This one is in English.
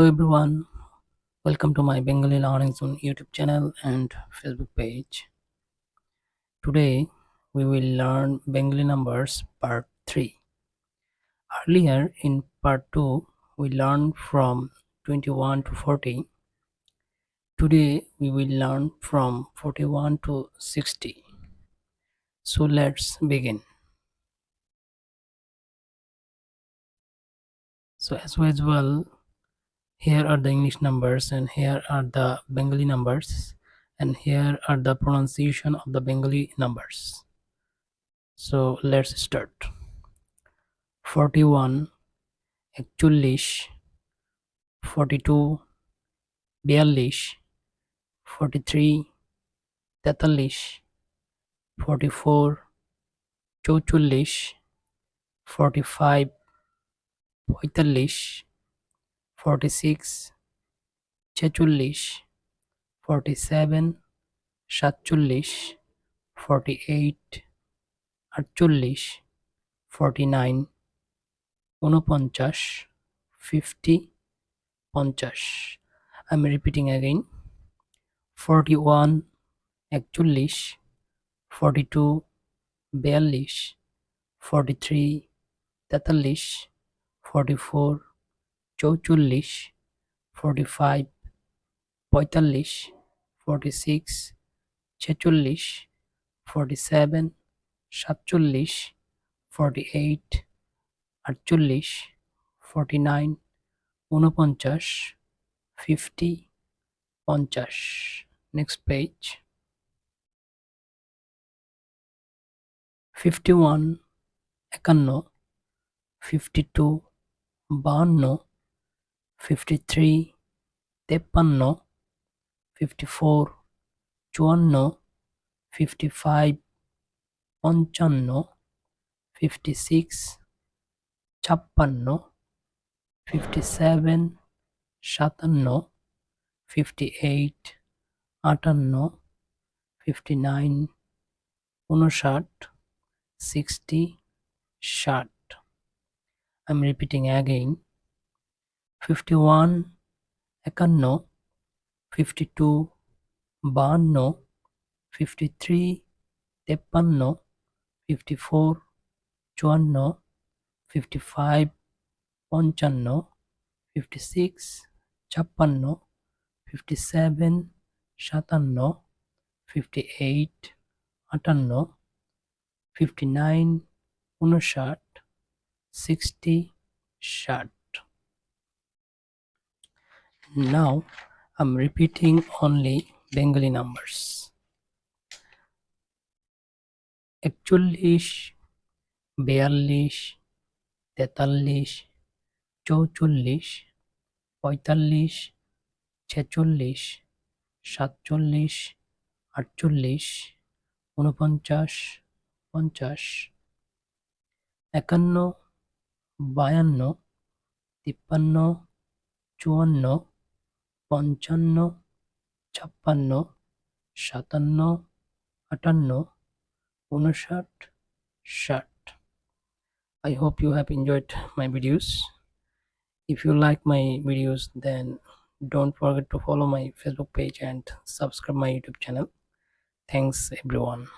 Hello everyone, welcome to my Bengali Learning Zone YouTube channel and Facebook page. Today we will learn Bengali numbers part 3. Earlier in part 2 we learned from 21 to 40. Today we will learn from 41 to 60. So let's begin. So as usual, here are the English numbers and here are the Bengali numbers and here are the pronunciation of the Bengali numbers. So let's start. 41, 41, 42, 42, 43, 43, 44, 44, 45, 45, 46, 46, 47, 47, 48, 48, 49, 49, 50, 50. I'm repeating again. 41, 41, 42, 42, 43, 43, 44, 44, 45, 45, 46, 46, 47, 47, 48, 48, 49, 49, 50, 50. Next page. 51, 51, 52, 52, 53, 53, 54, 54, 55, 55, 56, 56, 57, 57, 58, 58, 59, 59, 60, 60. I'm repeating again. 51, 51, 52, 52, 53, 53, 54, 54, 55, 55, 56, 56, 57, 57, 58, 58, 59, 59, 60, 60. Now I'm repeating only Bengali numbers. 41, 42, 43, 44, 45, 46, 47, 48, 49, 50, 51, 52, 53, 54, 55, 56, 57, 58, 59, 60. I hope you have enjoyed my videos. If you like my videos, then don't forget to follow my Facebook page and subscribe my YouTube channel. Thanks everyone.